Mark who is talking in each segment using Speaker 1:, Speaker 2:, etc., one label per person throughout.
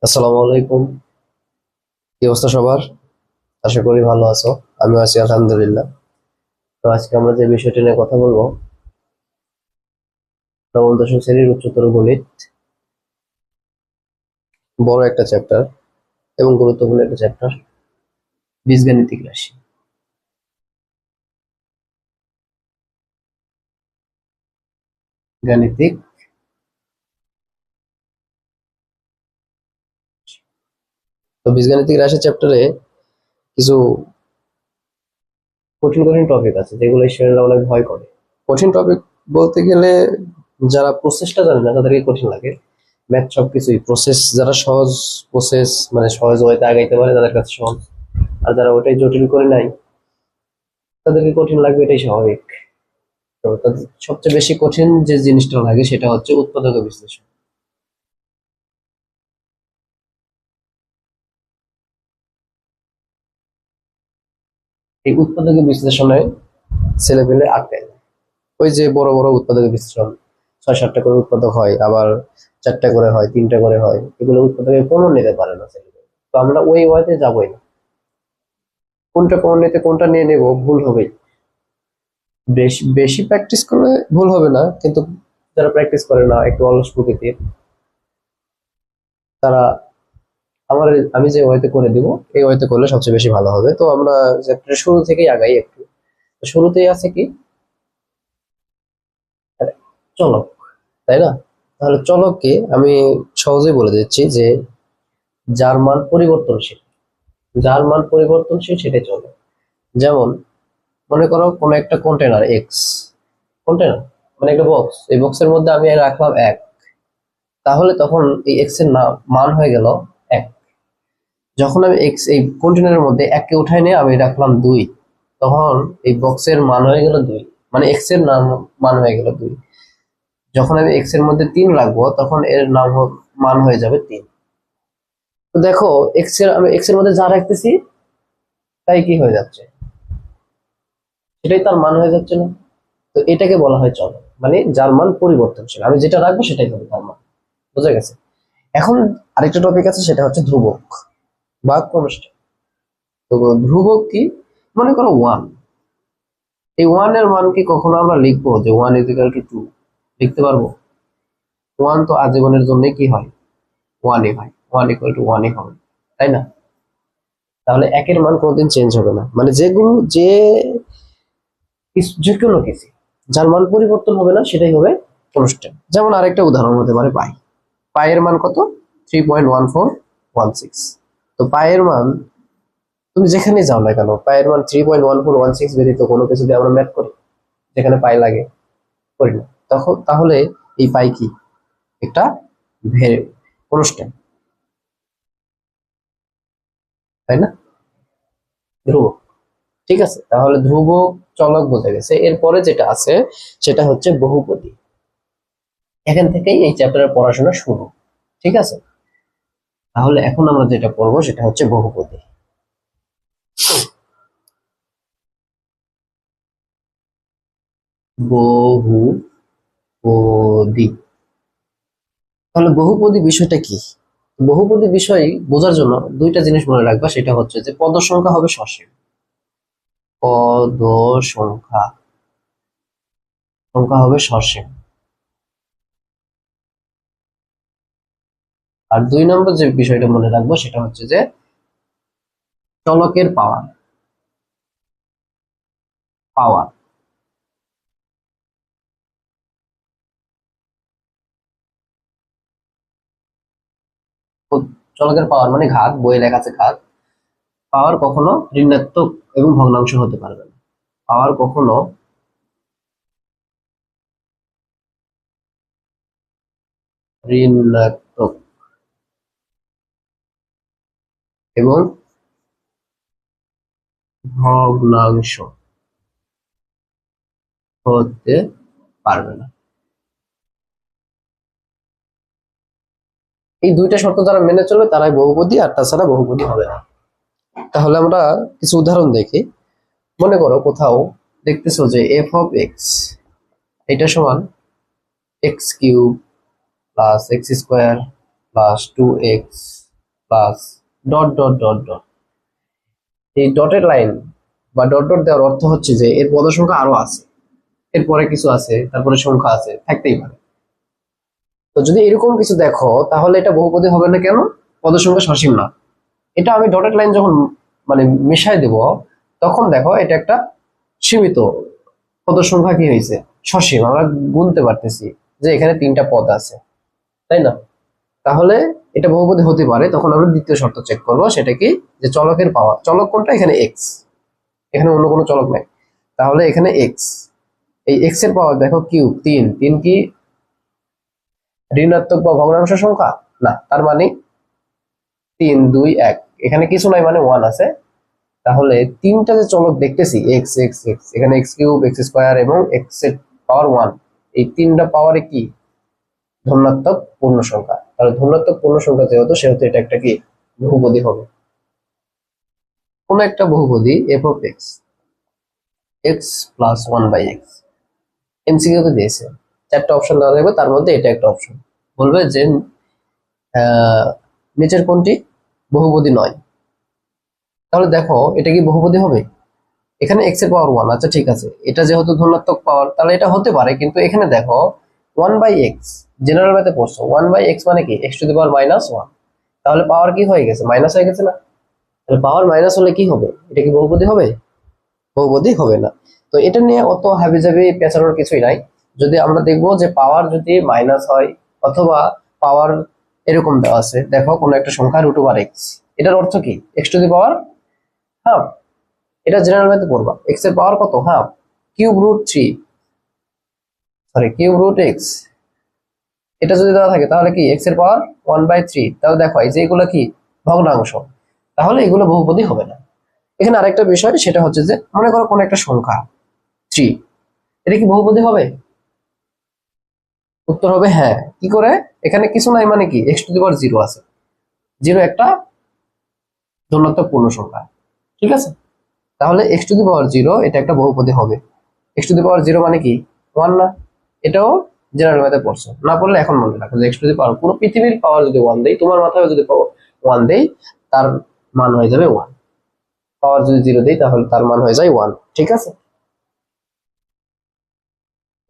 Speaker 1: আসসালামু আলাইকুম। কি অবস্থা সবার? আশা করি ভালো আছো। আমিও আছি আলহামদুলিল্লাহ। তো আজকে আমরা যে বিষয়টি নিয়ে কথা বলবো, নবম দশম শ্রেণীর উচ্চতর গণিত, বড় একটা চ্যাপ্টার এবং গুরুত্বপূর্ণ একটা চ্যাপ্টার, বীজগাণিতিক রাশি। গাণিতিক। তো বীজগাণিতিক রাশি চ্যাপ্টারে কিছু কঠিন কঠিন টপিক আছে যেগুলো স্টুডেন্টরা অনেক ভয় করে। কঠিন টপিক বলতে গেলে যারা প্রসেসটা জানে না তাদেরকে কঠিন লাগে। ম্যাথ সবকিছুই প্রসেস, যারা সহজ প্রসেস মানে সহজ ওয়েতে আগাইতে পারে তাদের কাছে সহজ, আর যারা ওটাই জটিল করে নাই তাদেরকে কঠিন লাগবে, এটাই স্বাভাবিক। তো তাদের সবচেয়ে বেশি কঠিন যে জিনিসটা লাগে সেটা হচ্ছে উৎপাদক বিশ্লেষণ। এই উৎপাদক বিশ্লেষণে ছেলেপেলে আটকায় যায়। ওই যে বড় বড় উৎপাদক বিশ্লেষণ 6-7টা করে উৎপাদক হয়, আবার 4টা করে হয়, 3টা করে হয়, এগুলো উৎপাদকে কমন নিতে পারে না ছেলেপেলে। তো আমরা ওই ওয়াইতে যাবোই না। কোনটা কমন নিতে কোনটা নিয়ে নেব ভুল হবেই। বেশি বেশি প্র্যাকটিস করলে ভুল হবে না, কিন্তু যারা প্র্যাকটিস করে না, একটু অলস প্রকৃতির, তারা আমার আমি যে ওয়েতে করে দিব এই ওয়েতে করলে সবচেয়ে বেশি ভালো হবে। তো আমরা চ্যাপ্টারের শুরু থেকেই আগাই একটু। শুরুতেই আছে কি, চলক, তাই না? তাহলে চলককে আমি সহজেই বলে দিচ্ছি যে যার মান পরিবর্তনশীল, যার মান পরিবর্তনশীল সেটাই চলক। যেমন মনে করো কোনো একটা কন্টেনার এক্স, কন্টেনার মানে একটা বক্স, এই বক্সের মধ্যে আমি রাখলাম এক, তাহলে তখন এই এক্স এর নাম মান হয়ে গেল এক। যখন আমি এক্স এই কন্টেনারের মধ্যে এককে উঠাই নিয়ে আমি রাখলাম দুই, তখন এই বক্সের মান হয়ে গেল দুই, মানে এক্স এর নাম মান হয়ে গেল দুই। যখন আমি এক্স এর মধ্যে তিন রাখবো তখন এর মান হয়ে যাবে তিন। তো দেখো আমি এক্স এর মধ্যে যা রাখতেছি তাই কি হয়ে যাচ্ছে, সেটাই তার মান হয়ে যাচ্ছে না? তো এটাকে বলা হয় চলক, মানে যার মান পরিবর্তনশীল, আমি যেটা রাখবো সেটাই হবে তার মান। বুঝা গেছে? এখন আরেকটা টপিক আছে, সেটা হচ্ছে ধ্রুবক বা কনস্ট্যান্ট। তো ধ্রুবক কি? মনে করো ওয়ান, এই ওয়ান এর মান কি কখনো আমরা লিখবো যে ওয়ান ইজিক্যাল টু টু? লিখতে পারবো? ওয়ান তো আজীবনের জন্য কি হয়, ওয়ানই হয়, ওয়ান ইকুয়াল টু ওয়ানই হবে, তাই না? তাহলে একের মান কোনোদিন চেঞ্জ হবে না, মানে যেগুলো যে কোনো কিছু যার মান পরিবর্তন হবে না সেটাই হবে কনস্ট্যান্ট। যেমন আরেকটা উদাহরণ হতে পারে পাই। পায়ের মান কত? 3.1416। তো পায়ের মান তুমি যেখানে যাও না কেন, পায়ের মান 3.1416 ব্যতীত কোনো কিছু দিয়ে আমরা ম্যাথ করি যেখানে পাই লাগে? করি না। তখন তাহলে এই পাই কি? একটা কনস্ট্যান্ট, তাই না? ধ্রুবক। ঠিক আছে, তাহলে ধ্রুবক চলক বোঝা গেছে। এরপরে যেটা আছে সেটা হচ্ছে বহুপদী। এখান থেকেই এই চ্যাপ্টারের পড়াশোনা শুরু। ঠিক আছে, তাহলে এখন আমরা যেটা পড়বো সেটা হচ্ছে বহুপদী। বহুপদী, তাহলে বহুপদী বিষয়টা কি? বহুপদী বিষয় বোঝার জন্য দুইটা জিনিস মনে রাখবা, সেটা হচ্ছে যে পদ সংখ্যা হবে সসীম। পদ সংখ্যা সংখ্যা হবে সসীম। আর দুই নম্বর যে বিষয়টা মনে রাখবো সেটা হচ্ছে যে চলকের পাওয়ার, পাওয়ার চলকের পাওয়ার মানে ঘাত, বইয়ে লেখা আছে ঘাত। পাওয়ার কখনো ঋণাত্মক এবং ভগ্নাংশ হতে পারবে না। পাওয়ার কখনো ঋণাত্মক এবং ভগ্নাংশ হতে পারবে না। এই দুইটা শর্ত যারা মেনে চলবে তারাই বহুপদী, আর তাছাড়া বহুপদী হবে না। তাহলে আমরা কিছু উদাহরণ দেখি। মনে করো কোথাও দেখতেছো যে এফ অফ এক্স এটা সমান x cube plus x square plus 2x plus dot dot dot dot. এই ডটের লাইন বা ডট ডট দেওয়ার অর্থ হচ্ছে যে এর পদ সংখ্যা আরো আছে, এরপরে কিছু আছে, তারপরে সংখ্যা আছে, থাকতেই পারে। তো যদি এরকম কিছু দেখো তাহলে এটা বহুপদী হবে না। কেন? পদ সংখ্যা সসীম না। এটা আমি ডটেড লাইন যখন মানে মিশাই দেব তখন দেখো এটা একটা সীমিত পদ সংখ্যা কি হয়েছে, সসীম। আমরা গুনতে পারতেছি যে এখানে 3টা পদ আছে, তাই না? তাহলে এটা বহুপদী হতে পারে। তখন আমরা দ্বিতীয় শর্ত চেক করব, সেটা কি, যে চলকের পাওয়ার। চলক কোনটা? এখানে এক্স, এখানে অন্য কোনো চলক নাই। তাহলে এখানে এক্স, এই এক্স এর পাওয়ার দেখো কিউব 3। 3 কি ঋণাত্মক বা ভগ্নাংশ সংখ্যা? না, তার মানে 3 2 1, এখানে কিছু নাই মানে 1 আছে। তাহলে 3টা যে চলক দেখতেছি এক্স এক্স এক্স, এখানে এক্স কিউব, এক্স স্কোয়ার এবং এক্স এর পাওয়ার 1, এই 3টা পাওয়ারে কি ধনাত্মক পূর্ণ সংখ্যা। তাহলে ধনাত্মক পূর্ণ সংখ্যা যেহেতু, সেহেতু এটা একটা কি বহুপদী হবে। কোন একটা বহুপদী F of x, x plus 1/x, MCQ তে দিয়েছে 4টা অপশন দেওয়া থাকবে, তার মধ্যে এটা একটা অপশন। বলবে যে নিচের কোনটি বহুপদী নয়। তাহলে দেখো এটা কি বহুপদী হবে? এখানে এক্স এর পাওয়ার 1, আচ্ছা ঠিক আছে, এটা যেহেতু ধনাত্মক পাওয়ার তাহলে এটা হতে পারে। কিন্তু এখানে দেখো 1/x, জেনারেল ম্যাথে পড়ছো 1/x মানে কি x টু দি পাওয়ার -1, তাহলে পাওয়ার কি হয়ে গেছে, মাইনাস হয়ে গেছে না? তাহলে পাওয়ার মাইনাস হলে কি হবে? এটা কি বহুপদী হবে? বহুপদী হবে না। তো এটা নিয়ে অত হাবিজাবি পেঁচানোর কিছুই নাই। যদি আমরা দেখবো যে পাওয়ার যদি মাইনাস হয় অথবা পাওয়ার এরকম দেওয়া আছে, দেখো কোনো একটা সংখ্যা √x, এটার অর্থ কি x to the power half. এটা জেনারেল ম্যাথে পড়বা, x এর পাওয়ার কত? হাফ। কিউব রুট x, এটা যদি দেওয়া থাকে তাহলে কি x এর পাওয়ার 1/3। তাহলে দেখো এই যে এগুলো কি ভগ্নাংশ, তাহলে এগুলো বহুপদী হবে না। এখানে আরেকটা বিষয়, সেটা হচ্ছে যে মনে করো কোন একটা সংখ্যা 3, এটা কি বহুপদী হবে? উত্তর হবে হ্যাঁ। কি করে? এখানে কিছু নাই মানে কি x টু দি পাওয়ার 0 আছে, 0 একটা ধনাত্মক পূর্ণ সংখ্যা, ঠিক আছে? তাহলে x টু দি পাওয়ার 0 এটা একটা বহুপদী হবে। x টু দি পাওয়ার 0 মানে কি 1 না? এটাও জেনারেল ম্যাথে পড়ছো, না পড়লে এখন মনে রাখো যে x টু দি পাওয়ার, পুরো পৃথিবীর পাওয়ার যদি 1 দেই, তোমার মাথায় যদি 1 দেই, তার মান হয়ে যাবে 1। পাওয়ার যদি 0 দেই তাহলে তার মান হয়ে যায় 1, ঠিক আছে?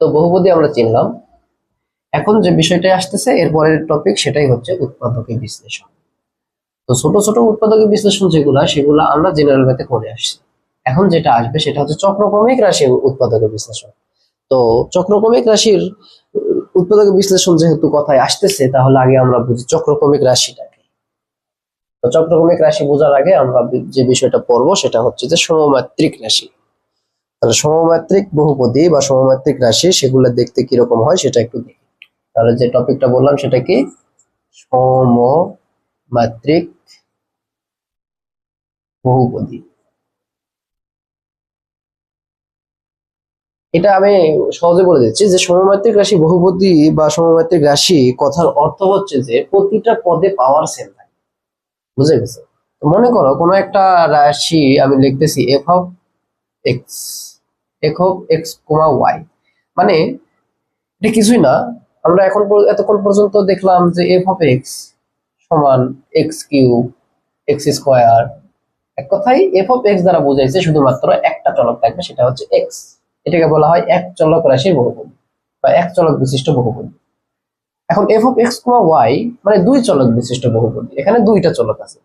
Speaker 1: তো বহুপদী আমরা চিনলাম। এখন যে বিষয়টা আসতেছে এরপরের টপিক, সেটাই হচ্ছে উৎপাদকের বিশ্লেষণ। তো ছোট ছোট উৎপাদকের বিশ্লেষণ যেগুলা, সেগুলা আমরা জেনারেল ম্যাথে করে আসছি। এখন যেটা আসবে সেটা হচ্ছে চক্রক্রমিক রাশির উৎপাদকের বিশ্লেষণ। তো চক্রক্রমিক রাশির উৎপাদকের বিশ্লেষণ যেহেতু কথায় আসতেছে, তাহলে আগে আমরা বুঝি চক্রক্রমিক রাশিটাকে। তো চক্রক্রমিক রাশি বোঝার আগে আমরা যে বিষয়টা পড়বো সেটা হচ্ছে যে সমমাত্রিক রাশি। তাহলে সমমাত্রিক বহুপদী বা সমমাত্রিক রাশি, সেগুলো দেখতে কিরকম হয় সেটা একটু দেখি। তাহলে যে টপিকটা বললাম সেটা কি, সমমাত্রিক বহুপদী। এটা আমি সহজে বলে দিচ্ছি যে সমমাত্রিক রাশি বহুপদী বা সমমাত্রিক রাশি কথার অর্থ হচ্ছে যে প্রতিটা পদে পাওয়ার সেম থাকে। বুঝে গেছে? মনে করো কোনো একটা রাশি আমি লিখতেছি এফ অফ এক্স, ওয়াই, মানে এটা কিছুই না। আমরা এতক্ষণ পর্যন্ত দেখলাম যে এফ অফ এক্স সমান এক্স কিউব, এক্স স্কোয়ার। এক কথায় এফ অফ এক্স দ্বারা বোঝাইছে শুধুমাত্র একটা চলক থাকবে, সেটা হচ্ছে এক্স। এটাকে বলা হয় এক চলক রাশির বহুপদী বা এক চলক বিশিষ্ট বহুপদী। এখন এফ অফ এক্স ওয়াই মানে দুই চলক বিশিষ্ট বহুপদী, এখানে দুইটা চলক আছে।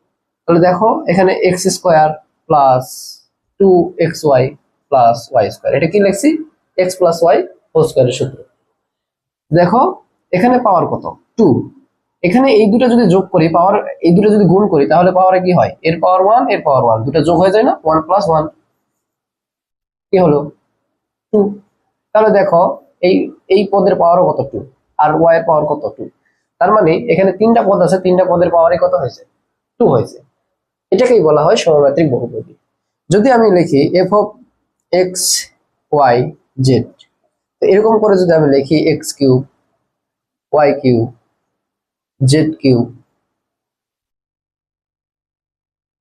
Speaker 1: তাহলে দেখো এখানে x square plus 2xy plus y square, এটা কি লিখছি, এক্স প্লাস ওয়াই হোল স্কোয়ারের সূত্র। দেখো এখানে পাওয়ার কত, 2। এখানে এই দুটো যদি যোগ করি, পাওয়ার এই দুটো যদি গুণ করি, তাহলে পাওয়ারে কি হয়, এর পাওয়ার 1 এর পাওয়ার 1, দুটো যোগ হয়ে যায় না, 1 + 1 কি হলো 2। তাহলে দেখো এই এই পদের পাওয়ারও কত, 2, আর ওয়াই এর পাওয়ার কত, 2। তার মানে এখানে 3টা পদ আছে, 3টা পদের পাওয়ারই কত হয়েছে, 2 হয়েছে। এটাকেই বলা হয় সমমাত্রিক বহুপদী। যদি আমি লিখি f of x y z, তো এরকম করে যদি আমি লিখি x cube, y cube, z cube,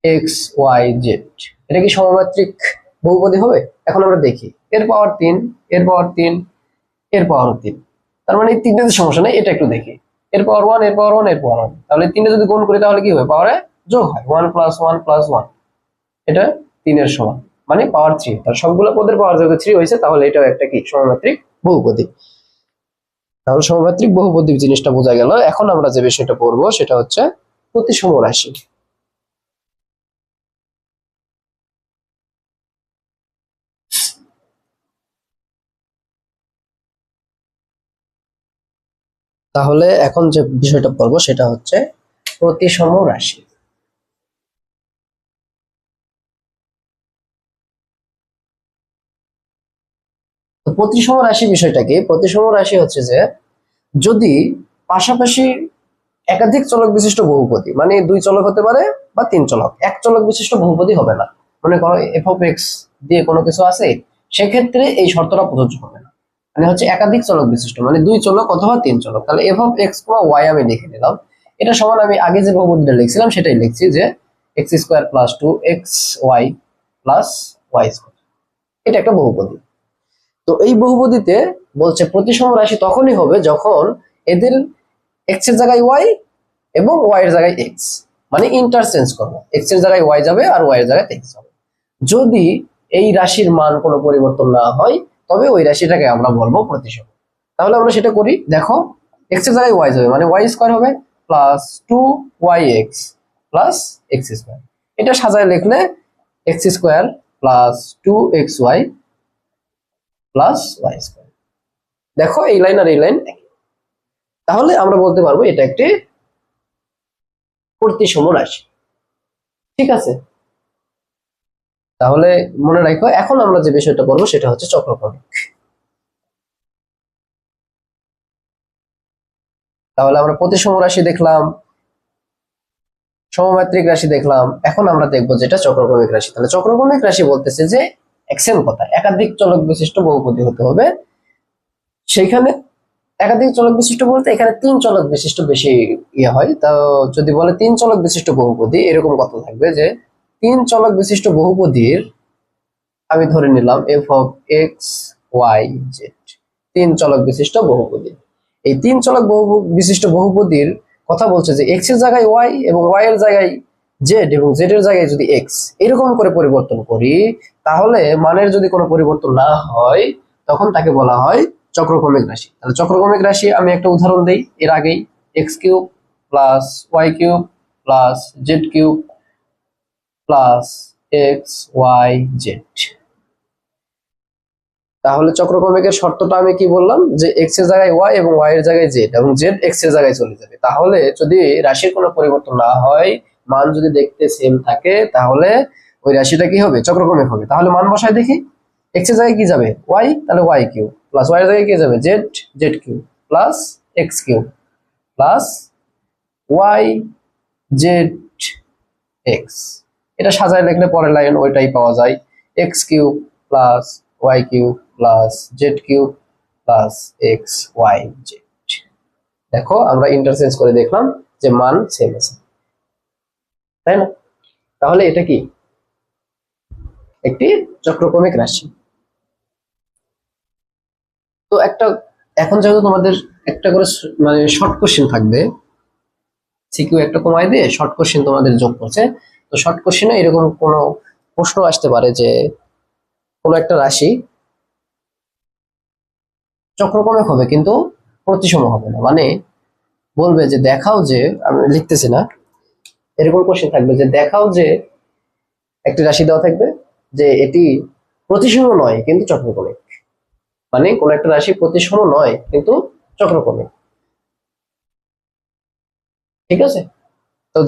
Speaker 1: x y z, এটা কি সমমাত্রিক বহুপদী হবে? এখন আমরা দেখি এর পাওয়ার 3, এর পাওয়ার 3, এর পাওয়ার 3। তার মানে এই তিনটাতে সমস্যা নেই, এটা একটু দেখি। এর পাওয়ার 1, এর পাওয়ার 1, এর পাওয়ার 1, তাহলে তিনটা যদি গুণ করি তাহলে কি হবে, পাওয়ারে যোগ হয়, 1 + 1 + 1, এটা 3 এর সমান, মানে পাওয়ার 3। তাহলে সবগুলো পদের পাওয়ার যদি 3 হয়েছে তাহলে এটাও একটা কি সমমাত্রিক বহুপদী। তাহলে সমমাত্রিক বহুপদী জিনিসটা বোঝা গেল। এখন আমরা যে বিষয়টা পড়বো সেটা হচ্ছে প্রতিসম রাশি। তাহলে এখন যে বিষয়টা পড়বো সেটা হচ্ছে প্রতিসম রাশি। তো প্রতিসম রাশি বিষয়টা কি? প্রতিসম রাশি হচ্ছে যে যদি পাশাপাশি একাধিক চলক বিশিষ্ট বহুপদী, মানে দুই চলক হতে পারে বা তিন চলক, এক চলক বিশিষ্ট বহুপদী হবে না। মনে করো f(x) দিয়ে কোনো কিছু আছে, সেক্ষেত্রে এই শর্তটা প্রযোজ্য হবে না। মানে হচ্ছে একাধিক চলক বিশিষ্ট, মানে দুই চলক অথবা তিন চলক। তাহলে f(x, y) আমি লিখে নিলাম। এটা সমান আমি আগে যে বহুপদীটা লিখছিলাম সেটাই লিখছি, যে x² + 2xy + y²। এটা একটা বহুপদী। তো এই বহুপদীতে বলছে প্রতিসম রাশি তখনই হবে যখন এদের x এর জায়গায় y এবং y এর জায়গায় x, মানে ইন্টারচেঞ্জ করবো, x এর জায়গায় y যাবে আর y এর জায়গায় x যাবে। যদি এই রাশির মান কোনো পরিবর্তন না হয় তবে ওই রাশিটাকে আমরা বলবো প্রতিসম। তাহলে আমরা সেটা করি, দেখো x এর জায়গায় y যাবে, মানে y² হবে +2yx + x²। এটা সাজায় লিখলে x² + 2xy + y²। দেখো এই লাইন আর এই লাইন একই। তাহলে আমরা বলতে পারবো এটা একটি প্রতিসম রাশি। ঠিক আছে, তাহলে মনে রাখো এখন আমরা যে বিষয়টা পড়বো সেটা হচ্ছে চক্রক্রমিক। তাহলে আমরা প্রতিসম রাশি দেখলাম, সমমাত্রিক রাশি দেখলাম, এখন আমরা দেখবো যেটা চক্রক্রমিক রাশি। তাহলে চক্রক্রমিক রাশি বলতেছে যে সেম কথা, একাধিক চলক বিশিষ্ট বহুপদী হতে হবে। সেইখানে একাধিক চলক বিশিষ্ট বলতে এখানে তিন চলক বিশিষ্ট বেশি ইয়ে হয়। তো যদি বলে তিন চলক বিশিষ্ট বহুপদী, এরকম কথা থাকবে যে তিন চলক বিশিষ্ট বহুপদীর আমি ধরে নিলাম f(x, y, z) তিন চলক বিশিষ্ট বহুপদী। এই তিন চলক বিশিষ্ট বহুপদীর কথা বলছে যে x এর জায়গায় y এবং y এর জায়গায় z এবং z এর জায়গায় যদি x এরকম করে পরিবর্তন করি, তাহলে মানের যদি কোনো পরিবর্তন না হয় তখন তাকে বলা হয় চক্রক্রমিক রাশি। তাহলে চক্রক্রমিক রাশি আমি একটা উদাহরণ দেই এর আগেই, x³ + y³ + z³ + x, y, z। তাহলে চক্রক্রমিকের শর্তটা আমি কি বললাম, যে x এর জায়গায় y এবং y এর জায়গায় z এবং z x এর জায়গায় চলে যাবে। তাহলে যদি রাশির কোনো পরিবর্তন না হয়, মান যদি দেখতে সেম থাকে, তাহলে ওই রাশিটা কি হবে, চক্রক্রমিক হবে। তাহলে মান বসায় দেখি, x এর জায়গায় কি যাবে y, তাহলে y³ + y এর জায়গায় কি যাবে z, z³ + x³ + y, z, x। এটা সাজায় লিখলে পরের লাইন ওইটাই পাওয়া যায়, x³ + y³ + z³ + x, y, z। দেখো আমরা ইন্টারচেঞ্জ করে দেখলাম যে মান সেম আছে, তাই না? তাহলে এটা কি একটি চক্রক্রমিক রাশি। তো একটা এখন যেহেতু তোমাদের একটা করে মানে শর্ট কোশ্চেন থাকবে, সিকিউ একটা কমাই দিয়ে শর্ট কোশ্চেন তোমাদের যোগ করছে। তো শর্ট কোশ্চেনে এরকম কোনো প্রশ্ন আসতে পারে যে কোনো একটা রাশি চক্রক্রমিক হবে কিন্তু প্রতিসম হবে না, মানে বলবে যে দেখাও যে, আমি লিখতেছি না, এরকম কোশ্চেন থাকবে যে দেখাও যে একটি রাশি দেওয়া থাকবে যে এটি প্রতিসম নয় কিন্তু চক্রক্রমিক, মানে কোন একটা রাশি প্রতিসম নয় কিন্তু চক্রক্রমিক। ঠিক আছে।